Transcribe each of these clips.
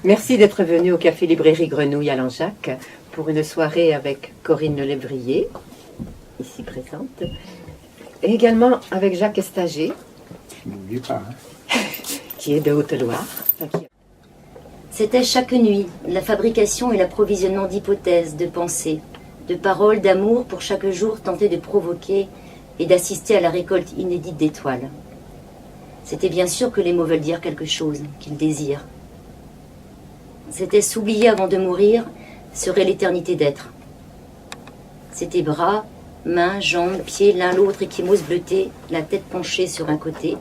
Merci d'être venu au Café Librairie Grenouille à Langeac pour une soirée avec Corinne Lévrier, ici présente, et également avec Jacques Estager, N'oublie pas, hein. qui est de Haute-Loire. C'était chaque nuit la fabrication et l'approvisionnement d'hypothèses, de pensées, de paroles, d'amour pour chaque jour tenter de provoquer et d'assister à la récolte inédite d'étoiles. C'était bien sûr que les mots veulent dire quelque chose, qu'ils désirent. C'était s'oublier avant de mourir, serait l'éternité d'être. C'était bras, mains, jambes, pieds, l'un l'autre, échymose bleutée, la tête penchée sur un côté,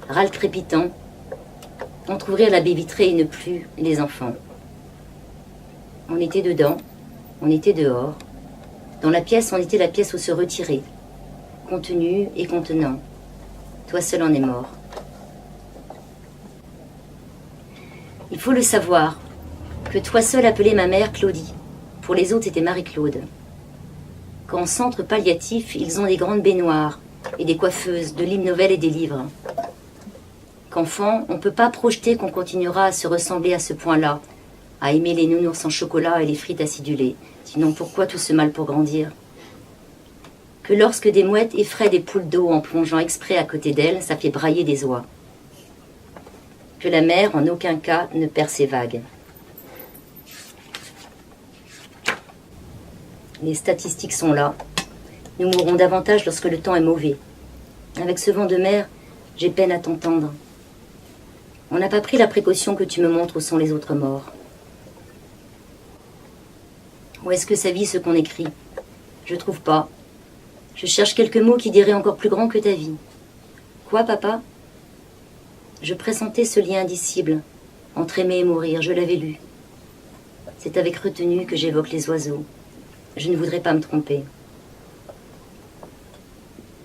râle crépitant, entrouvrir la baie vitrée et ne plus les enfants. On était dedans, on était dehors. Dans la pièce, on était la pièce où se retirer, contenu et contenant. Toi seul en es mort. Il faut le savoir, que toi seul appelais ma mère Claudie. Pour les autres, c'était Marie-Claude. Qu'en centre palliatif, ils ont des grandes baignoires et des coiffeuses, de l'hymne nouvelle et des livres. Qu'enfant, on ne peut pas projeter qu'on continuera à se ressembler à ce point-là, à aimer les nounours en chocolat et les frites acidulées. Sinon, pourquoi tout ce mal pour grandir? Que lorsque des mouettes effraient des poules d'eau en plongeant exprès à côté d'elles, ça fait brailler des oies. Que la mer, en aucun cas, ne perd ses vagues. Les statistiques sont là. Nous mourrons davantage lorsque le temps est mauvais. Avec ce vent de mer, j'ai peine à t'entendre. On n'a pas pris la précaution que tu me montres où sont les autres morts. Où est-ce que ça vit ce qu'on écrit? Je trouve pas. Je cherche quelques mots qui diraient encore plus grand que ta vie. Quoi, papa? Je pressentais ce lien indicible entre aimer et mourir, je l'avais lu. C'est avec retenue que j'évoque les oiseaux. Je ne voudrais pas me tromper.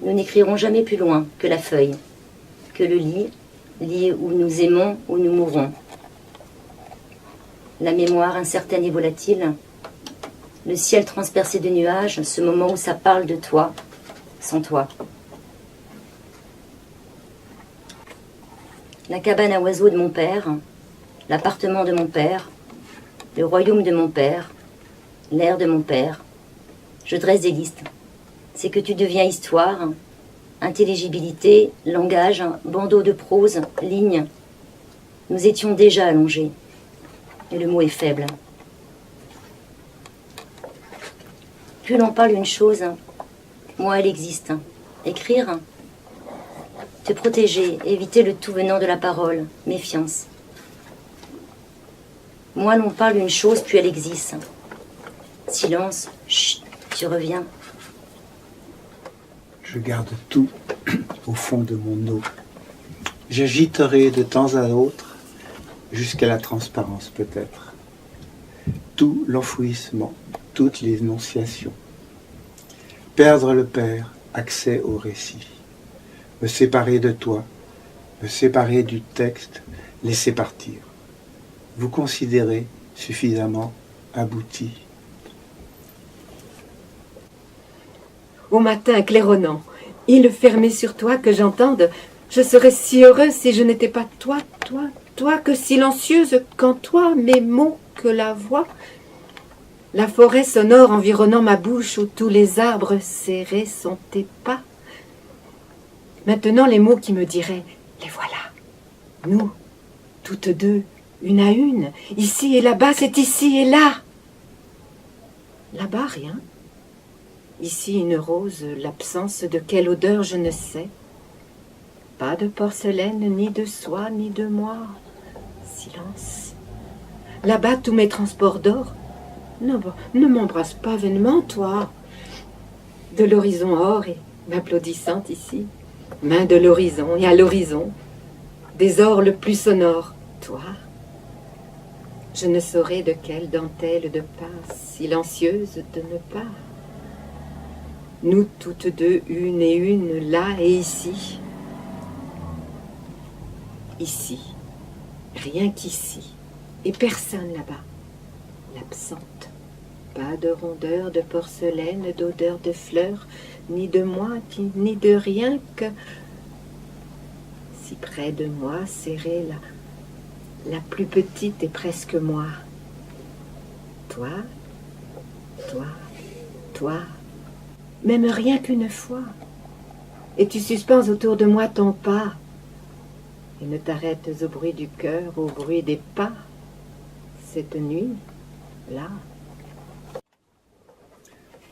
Nous n'écrirons jamais plus loin que la feuille, que le lit où nous aimons, où nous mourrons. La mémoire incertaine et volatile, le ciel transpercé de nuages, ce moment où ça parle de toi, sans toi. La cabane à oiseaux de mon père, l'appartement de mon père, le royaume de mon père, l'air de mon père. Je dresse des listes. C'est que tu deviens histoire, intelligibilité, langage, bandeau de prose, lignes. Nous étions déjà allongés. Et le mot est faible. Plus l'on parle une chose, moins elle existe. Écrire, te protéger, éviter le tout venant de la parole, méfiance. Moins l'on parle une chose, plus elle existe. Silence, chut, tu reviens. Je garde tout au fond de mon eau. J'agiterai de temps à autre, jusqu'à la transparence peut-être, tout l'enfouissement, toute l'énonciation. Perdre le père, accès au récit. Me séparer de toi, me séparer du texte, laisser partir. Vous considérez suffisamment abouti. Au matin claironnant, île fermée sur toi que j'entende, je serais si heureuse si je n'étais pas toi, toi, que silencieuse quand toi, mes mots, que la voix. La forêt sonore environnant ma bouche où tous les arbres serrés sont tes pas. Maintenant les mots qui me diraient, les voilà, nous, toutes deux, une à une, ici et là-bas, c'est ici et là. Là-bas, rien. Ici une rose, l'absence de quelle odeur je ne sais. Pas de porcelaine, ni de soie, ni de moi. Silence. Là-bas tous mes transports d'or. Ne m'embrasse pas vainement, toi. De l'horizon or et m'applaudissante ici. Main de l'horizon et à l'horizon. Des ors le plus sonore, toi. Je ne saurais de quelle dentelle de passe, silencieuse de ne pas. Nous toutes deux, une et une, là et ici. Ici, rien qu'ici, et personne là-bas. L'absente. Pas de rondeur de porcelaine, d'odeur de fleurs, ni de moi, ni de rien que... Si près de moi, serré la plus petite est presque moi. Toi, toi, toi, même rien qu'une fois. Et tu suspends autour de moi ton pas, et ne t'arrêtes au bruit du cœur, au bruit des pas. Cette nuit, là.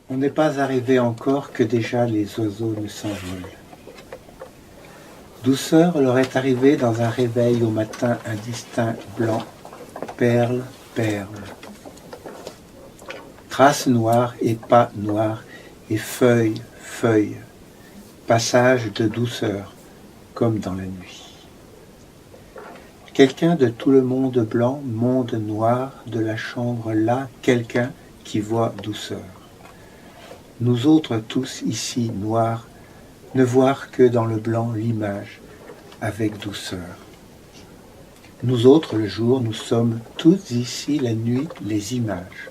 On n'est pas arrivé encore que déjà les oiseaux ne s'envolent. Douceur leur est arrivée dans un réveil au matin indistinct blanc, perle, perle. Trace noire et pas noire, et feuille, feuille, passage de douceur, comme dans la nuit. Quelqu'un de tout le monde blanc, monde noir, de la chambre là, quelqu'un qui voit douceur. Nous autres tous ici, noirs, ne voir que dans le blanc l'image, avec douceur. Nous autres, le jour, nous sommes tous ici, la nuit, les images.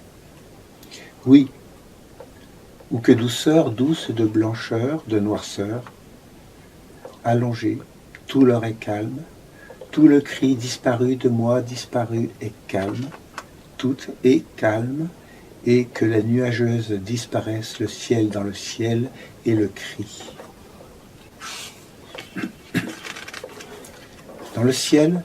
Oui, ou que douceur douce de blancheur, de noirceur, allongée, tout leur est calme, tout le cri disparu de moi, disparu est calme, tout est calme, et que la nuageuse disparaisse, le ciel dans le ciel, et le cri. Dans le ciel,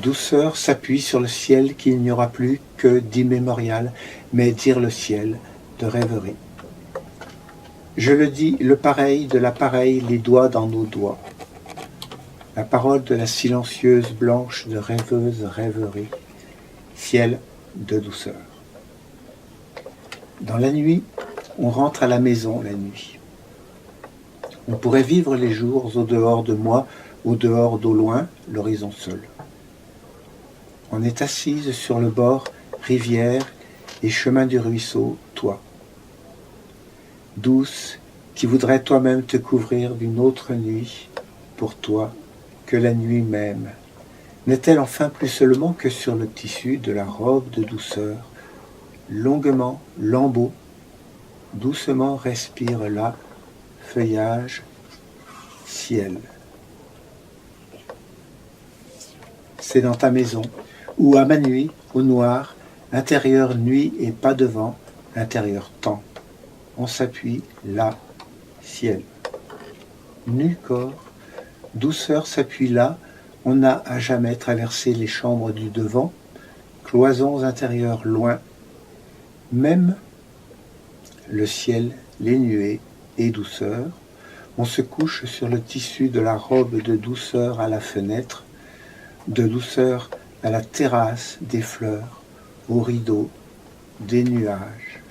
douceur s'appuie sur le ciel qu'il n'y aura plus que d'immémorial, mais dire le ciel de rêverie. Je le dis, le pareil de l'appareil, les doigts dans nos doigts. La parole de la silencieuse blanche de rêveuse rêverie, ciel de douceur. Dans la nuit, on rentre à la maison la nuit. On pourrait vivre les jours au dehors de moi, au dehors d'au loin, l'horizon seul. On est assise sur le bord, rivière et chemin du ruisseau, toi. Douce, qui voudrais toi-même te couvrir d'une autre nuit, pour toi, que la nuit même. N'est-elle enfin plus seulement que sur le tissu de la robe de douceur, longuement, lambeau, doucement respire là, feuillage, ciel. C'est dans ta maison, où à ma nuit, au noir, intérieur nuit et pas devant, intérieur temps. On s'appuie là, ciel. Nu corps, douceur s'appuie là, on n'a à jamais traversé les chambres du devant, cloisons intérieures loin, même le ciel, les nuées et douceur, on se couche sur le tissu de la robe de douceur à la fenêtre, de douceur à la terrasse des fleurs, au rideau des nuages.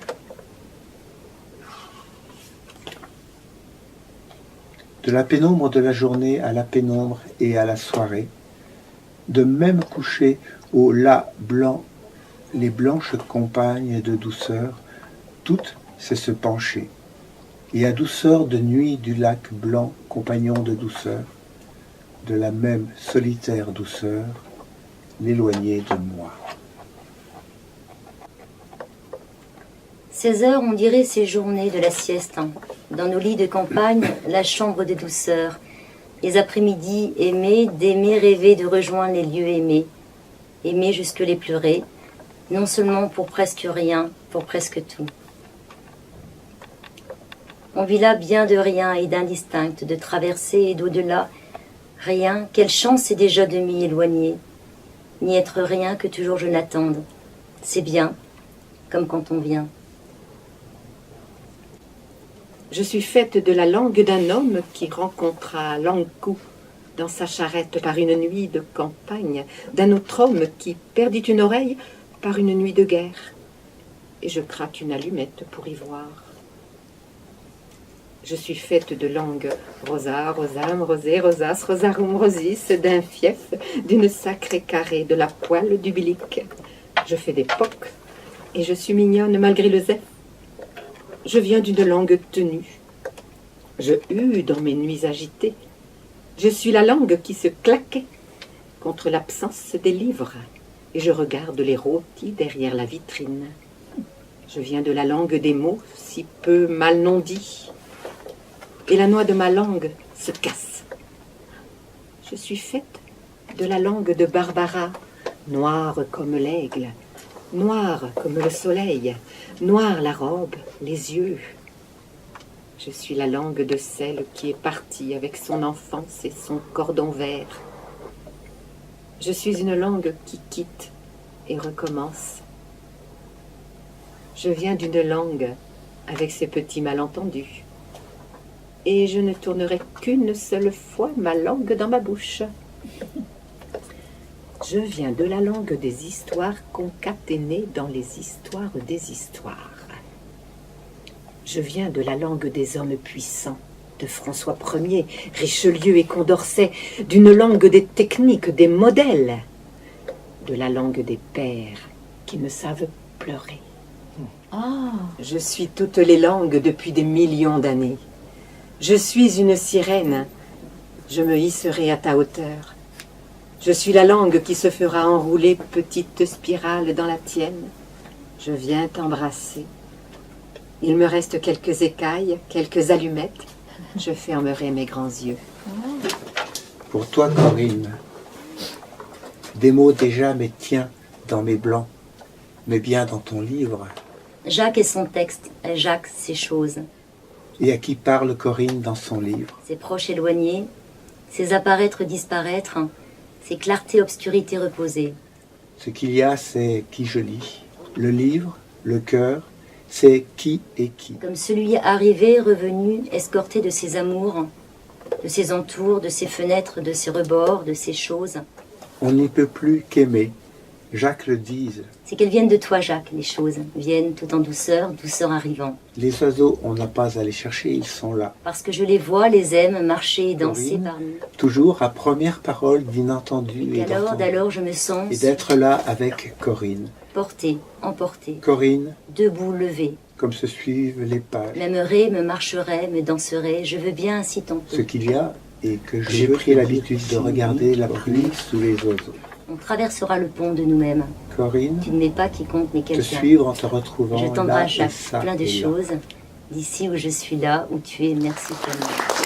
De la pénombre de la journée à la pénombre et à la soirée, de même coucher au las blanc, les blanches compagnes de douceur, toutes c'est se pencher, et à douceur de nuit du lac blanc, compagnon de douceur, de la même solitaire douceur, l'éloigner de moi. 16 heures, on dirait ces journées de la sieste. Dans nos lits de campagne, la chambre de douceur. Les après-midi aimés, d'aimer, rêver de rejoindre les lieux aimés. Aimer jusque les pleurer, non seulement pour presque rien, pour presque tout. On vit là bien de rien et d'indistinct, de traversée et d'au-delà. Rien, quelle chance c'est déjà demi éloigné. N'y être rien que toujours je n'attende. C'est bien, comme quand on vient. Je suis faite de la langue d'un homme qui rencontra Lankou dans sa charrette par une nuit de campagne, d'un autre homme qui perdit une oreille par une nuit de guerre. Et je craque une allumette pour y voir. Je suis faite de langue rosa, rosam, rosé, rosace, rosarum, rosis, d'un fief, d'une sacrée carrée, de la poêle du bilic. Je fais des pocs et je suis mignonne malgré le zèle. Je viens d'une langue tenue. Je hue dans mes nuits agitées. Je suis la langue qui se claquait contre l'absence des livres. Et je regarde les rôtis derrière la vitrine. Je viens de la langue des mots, si peu mal non dits. Et la noix de ma langue se casse. Je suis faite de la langue de Barbara, noire comme l'aigle, noire comme le soleil, noire la robe, les yeux. Je suis la langue de celle qui est partie avec son enfance et son cordon vert. Je suis une langue qui quitte et recommence. Je viens d'une langue avec ses petits malentendus. Et je ne tournerai qu'une seule fois ma langue dans ma bouche. Je viens de la langue des histoires concaténées dans les histoires des histoires. Je viens de la langue des hommes puissants, de François Ier, Richelieu et Condorcet, d'une langue des techniques, des modèles, de la langue des pères qui ne savent pleurer. Je suis toutes les langues depuis des millions d'années. Je suis une sirène, je me hisserai à ta hauteur. Je suis la langue qui se fera enrouler petite spirale dans la tienne. Je viens t'embrasser. Il me reste quelques écailles, quelques allumettes. Je fermerai mes grands yeux. Pour toi, Corinne, des mots déjà, mais tiens, dans mes blancs, mais bien dans ton livre. Jacques et son texte, Jacques, ses choses. Et à qui parle Corinne dans son livre? Ses proches éloignés, ses apparaître disparaître, ses clartés obscurités reposées. Ce qu'il y a, c'est qui je lis. Le livre, le cœur, c'est qui et qui. Comme celui arrivé, revenu, escorté de ses amours, de ses entours, de ses fenêtres, de ses rebords, de ses choses. On n'y peut plus qu'aimer. Jacques le dise. C'est qu'elles viennent de toi, Jacques, les choses. Viennent tout en douceur, douceur arrivant. Les oiseaux, on n'a pas à les chercher, ils sont là. Parce que je les vois, les aime, marcher et danser Corinne, parmi. toujours à première parole d'inattendu et d'alors je me sens et d'être là avec Corinne. portée, emportée, Corinne, debout, levée. comme se suivent les pages. M'aimerait, me marcherait, me danserait. Je veux bien ainsi Ce tantôt. qu'il y a et que j'ai pris l'habitude de regarder la pluie sous les oiseaux. On traversera le pont de nous-mêmes. Corinne, Tu ne mets pas quiconque n'est te quelqu'un. suivre en te retrouvant Je là t'embrasse, et Jacques, ça plein de et là. choses. D'ici où je suis là, où tu es, merci tellement.